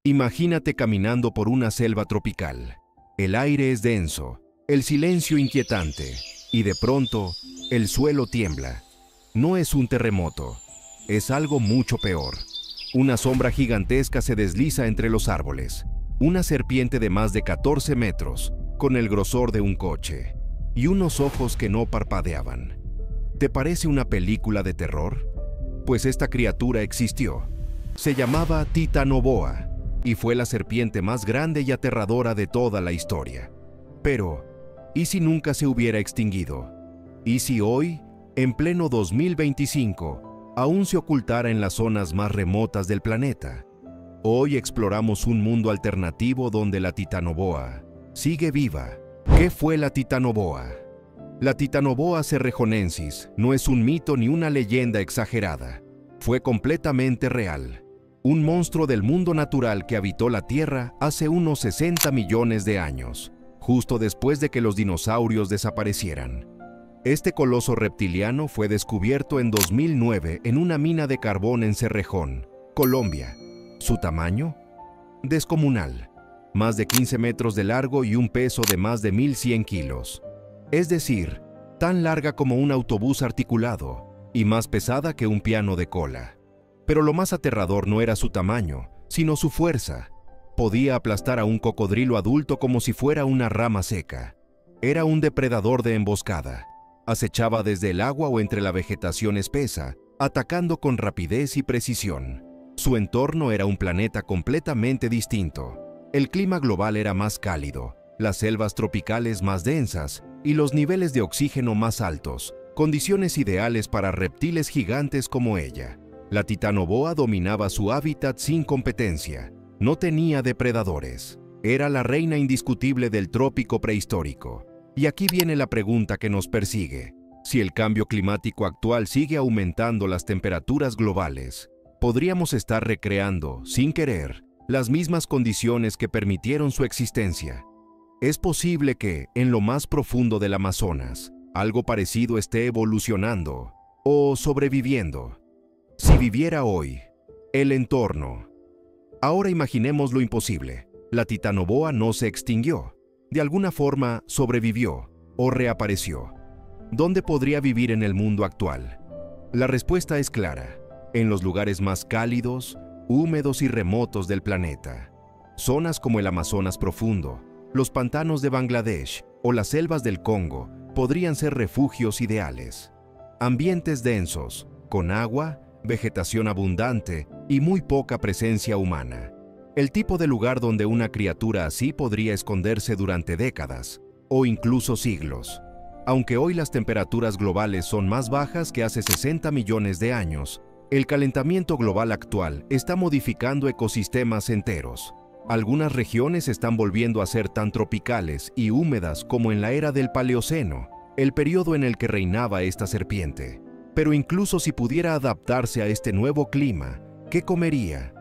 Imagínate caminando por una selva tropical. El aire es denso, el silencio inquietante, y de pronto, el suelo tiembla. No es un terremoto, es algo mucho peor. Una sombra gigantesca se desliza entre los árboles. Una serpiente de más de 14 metros, con el grosor de un coche, y unos ojos que no parpadeaban. ¿Te parece una película de terror? Pues esta criatura existió. Se llamaba Titanoboa, y fue la serpiente más grande y aterradora de toda la historia. Pero, ¿y si nunca se hubiera extinguido? ¿Y si hoy, en pleno 2025, aún se ocultara en las zonas más remotas del planeta? Hoy exploramos un mundo alternativo donde la Titanoboa sigue viva. ¿Qué fue la Titanoboa? La Titanoboa cerrejonensis no es un mito ni una leyenda exagerada. Fue completamente real. Un monstruo del mundo natural que habitó la Tierra hace unos 60 millones de años, justo después de que los dinosaurios desaparecieran. Este coloso reptiliano fue descubierto en 2009 en una mina de carbón en Cerrejón, Colombia. ¿Su tamaño? Descomunal. Más de 15 metros de largo y un peso de más de 1.100 kilos. Es decir, tan larga como un autobús articulado y más pesada que un piano de cola. Pero lo más aterrador no era su tamaño, sino su fuerza. Podía aplastar a un cocodrilo adulto como si fuera una rama seca. Era un depredador de emboscada. Acechaba desde el agua o entre la vegetación espesa, atacando con rapidez y precisión. Su entorno era un planeta completamente distinto. El clima global era más cálido, las selvas tropicales más densas y los niveles de oxígeno más altos, condiciones ideales para reptiles gigantes como ella. La Titanoboa dominaba su hábitat sin competencia. No tenía depredadores. Era la reina indiscutible del trópico prehistórico. Y aquí viene la pregunta que nos persigue. Si el cambio climático actual sigue aumentando las temperaturas globales, podríamos estar recreando, sin querer, las mismas condiciones que permitieron su existencia. Es posible que, en lo más profundo del Amazonas, algo parecido esté evolucionando o sobreviviendo. Si viviera hoy, el entorno. Ahora imaginemos lo imposible. La Titanoboa no se extinguió. De alguna forma sobrevivió o reapareció. ¿Dónde podría vivir en el mundo actual? La respuesta es clara. En los lugares más cálidos, húmedos y remotos del planeta. Zonas como el Amazonas profundo, los pantanos de Bangladesh o las selvas del Congo podrían ser refugios ideales. Ambientes densos, con agua, vegetación abundante y muy poca presencia humana. El tipo de lugar donde una criatura así podría esconderse durante décadas o incluso siglos. Aunque hoy las temperaturas globales son más bajas que hace 60 millones de años, el calentamiento global actual está modificando ecosistemas enteros. Algunas regiones están volviendo a ser tan tropicales y húmedas como en la era del Paleoceno, el periodo en el que reinaba esta serpiente. Pero incluso si pudiera adaptarse a este nuevo clima, ¿qué comería?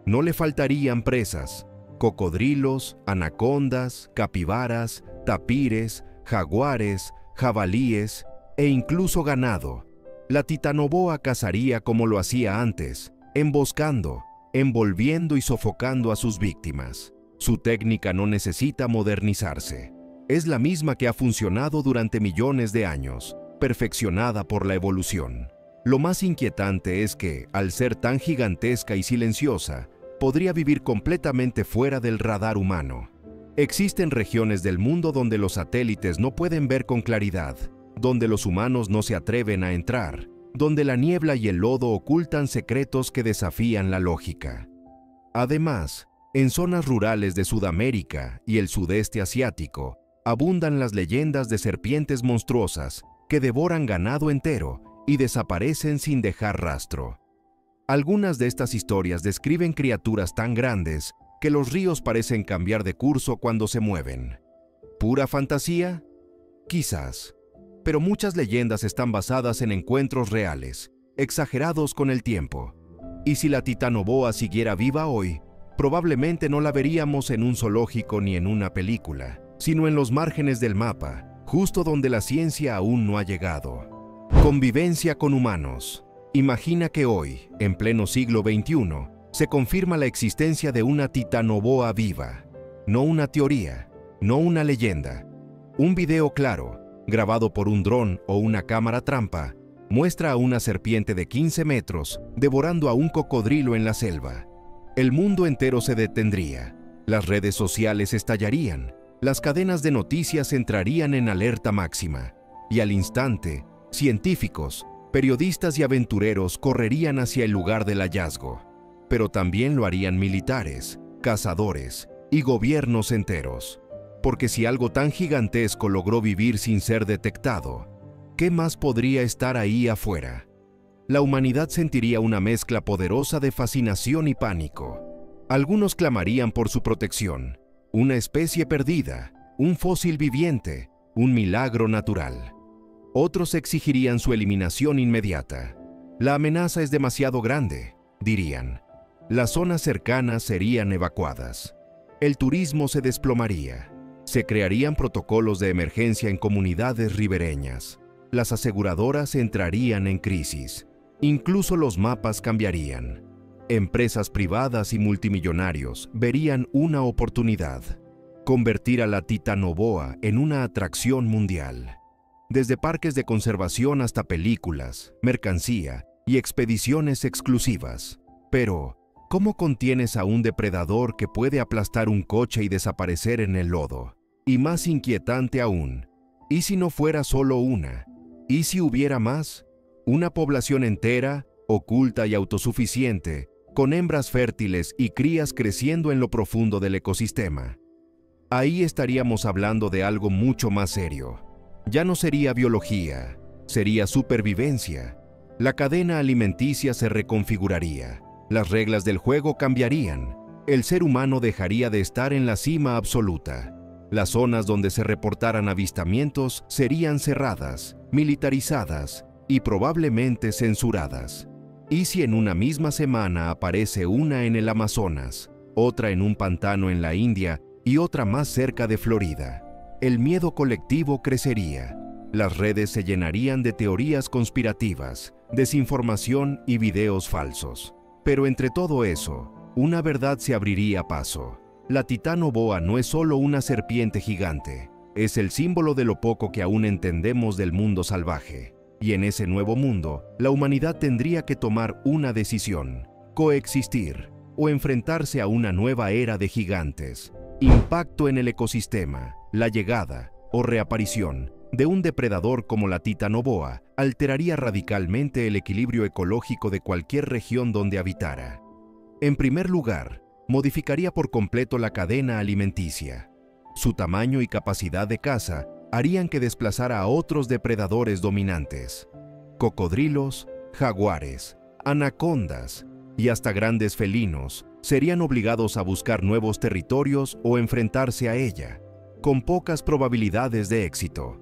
No le faltarían presas: cocodrilos, anacondas, capibaras, tapires, jaguares, jabalíes e incluso ganado. La Titanoboa cazaría como lo hacía antes, emboscando, envolviendo y sofocando a sus víctimas. Su técnica no necesita modernizarse. Es la misma que ha funcionado durante millones de años, perfeccionada por la evolución. Lo más inquietante es que, al ser tan gigantesca y silenciosa, podría vivir completamente fuera del radar humano. Existen regiones del mundo donde los satélites no pueden ver con claridad, donde los humanos no se atreven a entrar, donde la niebla y el lodo ocultan secretos que desafían la lógica. Además, en zonas rurales de Sudamérica y el sudeste asiático, abundan las leyendas de serpientes monstruosas que devoran ganado entero y desaparecen sin dejar rastro. Algunas de estas historias describen criaturas tan grandes que los ríos parecen cambiar de curso cuando se mueven. ¿Pura fantasía? Quizás. Pero muchas leyendas están basadas en encuentros reales, exagerados con el tiempo. Y si la Titanoboa siguiera viva hoy, probablemente no la veríamos en un zoológico ni en una película, sino en los márgenes del mapa, justo donde la ciencia aún no ha llegado. Convivencia con humanos. Imagina que hoy, en pleno siglo XXI, se confirma la existencia de una titanoboa viva, no una teoría, no una leyenda. Un video claro, grabado por un dron o una cámara trampa, muestra a una serpiente de 15 metros devorando a un cocodrilo en la selva. El mundo entero se detendría, las redes sociales estallarían, las cadenas de noticias entrarían en alerta máxima, y al instante, científicos, periodistas y aventureros correrían hacia el lugar del hallazgo. Pero también lo harían militares, cazadores y gobiernos enteros. Porque si algo tan gigantesco logró vivir sin ser detectado, ¿qué más podría estar ahí afuera? La humanidad sentiría una mezcla poderosa de fascinación y pánico. Algunos clamarían por su protección, una especie perdida, un fósil viviente, un milagro natural. Otros exigirían su eliminación inmediata. La amenaza es demasiado grande, dirían. Las zonas cercanas serían evacuadas. El turismo se desplomaría. Se crearían protocolos de emergencia en comunidades ribereñas. Las aseguradoras entrarían en crisis. Incluso los mapas cambiarían. Empresas privadas y multimillonarios verían una oportunidad: convertir a la titanoboa en una atracción mundial. Desde parques de conservación hasta películas, mercancía y expediciones exclusivas. Pero, ¿cómo contienes a un depredador que puede aplastar un coche y desaparecer en el lodo? Y más inquietante aún, ¿y si no fuera solo una? ¿Y si hubiera más? Una población entera, oculta y autosuficiente, con hembras fértiles y crías creciendo en lo profundo del ecosistema. Ahí estaríamos hablando de algo mucho más serio. Ya no sería biología, sería supervivencia. La cadena alimenticia se reconfiguraría, las reglas del juego cambiarían, el ser humano dejaría de estar en la cima absoluta. Las zonas donde se reportaran avistamientos serían cerradas, militarizadas y probablemente censuradas. ¿Y si en una misma semana aparece una en el Amazonas, otra en un pantano en la India y otra más cerca de Florida? El miedo colectivo crecería. Las redes se llenarían de teorías conspirativas, desinformación y videos falsos. Pero entre todo eso, una verdad se abriría paso. La titanoboa no es solo una serpiente gigante, es el símbolo de lo poco que aún entendemos del mundo salvaje. Y en ese nuevo mundo, la humanidad tendría que tomar una decisión: coexistir o enfrentarse a una nueva era de gigantes. Impacto en el ecosistema, la llegada o reaparición de un depredador como la titanoboa alteraría radicalmente el equilibrio ecológico de cualquier región donde habitara. En primer lugar, modificaría por completo la cadena alimenticia. Su tamaño y capacidad de caza harían que desplazara a otros depredadores dominantes: cocodrilos, jaguares, anacondas y hasta grandes felinos serían obligados a buscar nuevos territorios o enfrentarse a ella, con pocas probabilidades de éxito.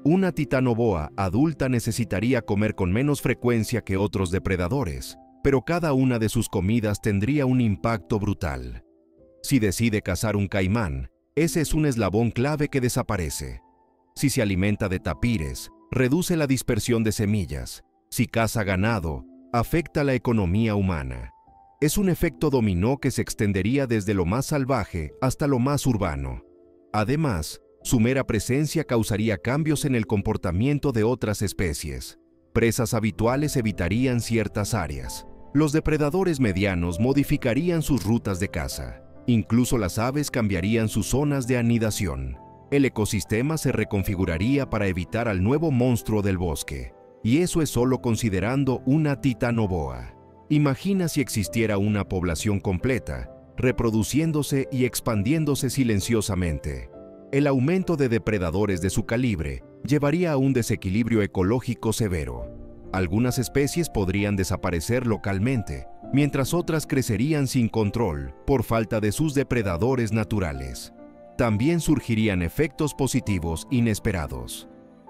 Una titanoboa adulta necesitaría comer con menos frecuencia que otros depredadores, pero cada una de sus comidas tendría un impacto brutal. Si decide cazar un caimán, ese es un eslabón clave que desaparece. Si se alimenta de tapires, reduce la dispersión de semillas. Si caza ganado, afecta la economía humana. Es un efecto dominó que se extendería desde lo más salvaje hasta lo más urbano. Además, su mera presencia causaría cambios en el comportamiento de otras especies. Presas habituales evitarían ciertas áreas. Los depredadores medianos modificarían sus rutas de caza. Incluso las aves cambiarían sus zonas de anidación. El ecosistema se reconfiguraría para evitar al nuevo monstruo del bosque. Y eso es solo considerando una titanoboa. Imagina si existiera una población completa, reproduciéndose y expandiéndose silenciosamente. El aumento de depredadores de su calibre llevaría a un desequilibrio ecológico severo. Algunas especies podrían desaparecer localmente, mientras otras crecerían sin control por falta de sus depredadores naturales. También surgirían efectos positivos inesperados.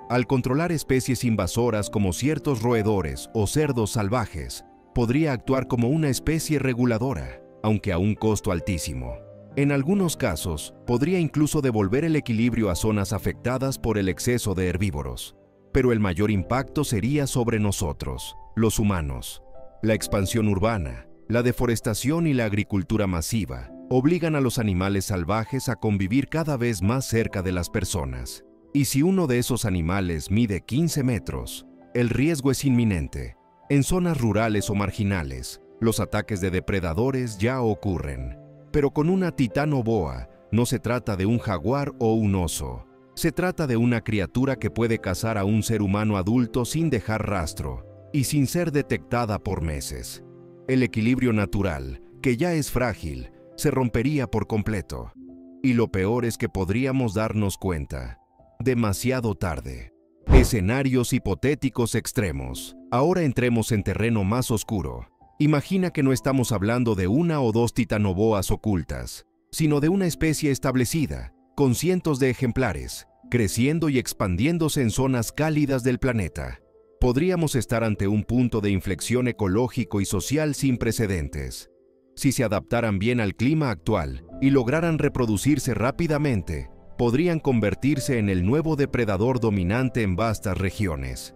Al controlar especies invasoras como ciertos roedores o cerdos salvajes, podría actuar como una especie reguladora, aunque a un costo altísimo. En algunos casos, podría incluso devolver el equilibrio a zonas afectadas por el exceso de herbívoros. Pero el mayor impacto sería sobre nosotros, los humanos. La expansión urbana, La deforestación y la agricultura masiva obligan a los animales salvajes a convivir cada vez más cerca de las personas. Y si uno de esos animales mide 15 metros, el riesgo es inminente. En zonas rurales o marginales, los ataques de depredadores ya ocurren. Pero con una titanoboa no se trata de un jaguar o un oso. Se trata de una criatura que puede cazar a un ser humano adulto sin dejar rastro y sin ser detectada por meses. El equilibrio natural, que ya es frágil, se rompería por completo. Y lo peor es que podríamos darnos cuenta demasiado tarde. Escenarios hipotéticos extremos. Ahora entremos en terreno más oscuro. Imagina que no estamos hablando de una o dos titanoboas ocultas, sino de una especie establecida, con cientos de ejemplares, creciendo y expandiéndose en zonas cálidas del planeta. Podríamos estar ante un punto de inflexión ecológico y social sin precedentes. Si se adaptaran bien al clima actual y lograran reproducirse rápidamente, podrían convertirse en el nuevo depredador dominante en vastas regiones.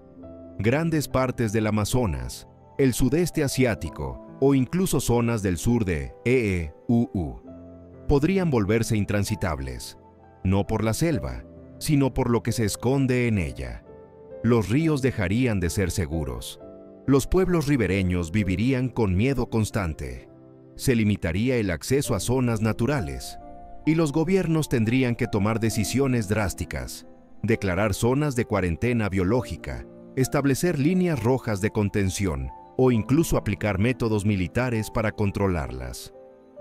Grandes partes del Amazonas, el sudeste asiático o incluso zonas del sur de EEUU podrían volverse intransitables, no por la selva, sino por lo que se esconde en ella. Los ríos dejarían de ser seguros. Los pueblos ribereños vivirían con miedo constante. Se limitaría el acceso a zonas naturales. Y los gobiernos tendrían que tomar decisiones drásticas, declarar zonas de cuarentena biológica, establecer líneas rojas de contención o incluso aplicar métodos militares para controlarlas.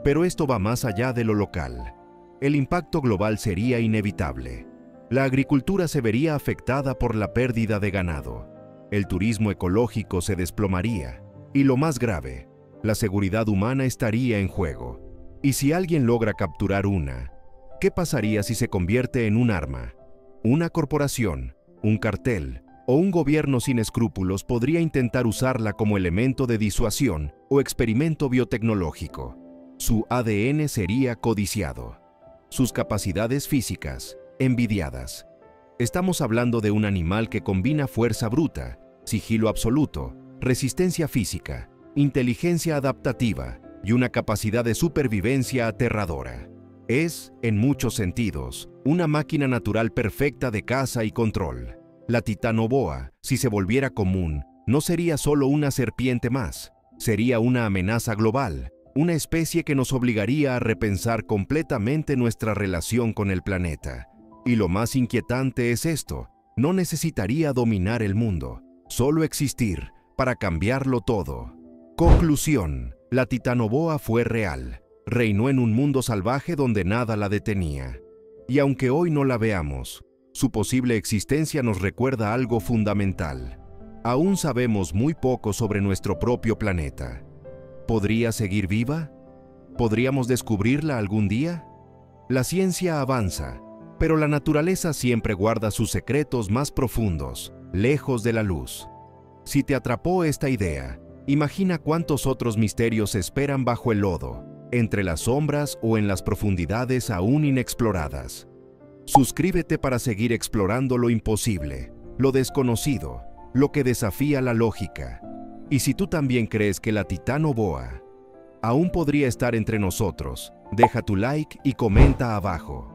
Pero esto va más allá de lo local. El impacto global sería inevitable. La agricultura se vería afectada por la pérdida de ganado. El turismo ecológico se desplomaría. Y lo más grave, la seguridad humana estaría en juego. Y si alguien logra capturar una, ¿qué pasaría si se convierte en un arma? Una corporación, un cartel o un gobierno sin escrúpulos podría intentar usarla como elemento de disuasión o experimento biotecnológico. Su ADN sería codiciado. Sus capacidades físicas, envidiadas. Estamos hablando de un animal que combina fuerza bruta, sigilo absoluto, resistencia física, inteligencia adaptativa y una capacidad de supervivencia aterradora. Es, en muchos sentidos, una máquina natural perfecta de caza y control. La titanoboa, si se volviera común, no sería solo una serpiente más, sería una amenaza global, una especie que nos obligaría a repensar completamente nuestra relación con el planeta. Y lo más inquietante es esto, no necesitaría dominar el mundo, solo existir para cambiarlo todo. Conclusión. La titanoboa fue real, reinó en un mundo salvaje donde nada la detenía. Y aunque hoy no la veamos, su posible existencia nos recuerda algo fundamental. Aún sabemos muy poco sobre nuestro propio planeta. ¿Podría seguir viva? ¿Podríamos descubrirla algún día? La ciencia avanza, pero la naturaleza siempre guarda sus secretos más profundos, lejos de la luz. Si te atrapó esta idea, imagina cuántos otros misterios esperan bajo el lodo, entre las sombras o en las profundidades aún inexploradas. Suscríbete para seguir explorando lo imposible, lo desconocido, lo que desafía la lógica. Y si tú también crees que la titanoboa aún podría estar entre nosotros, deja tu like y comenta abajo.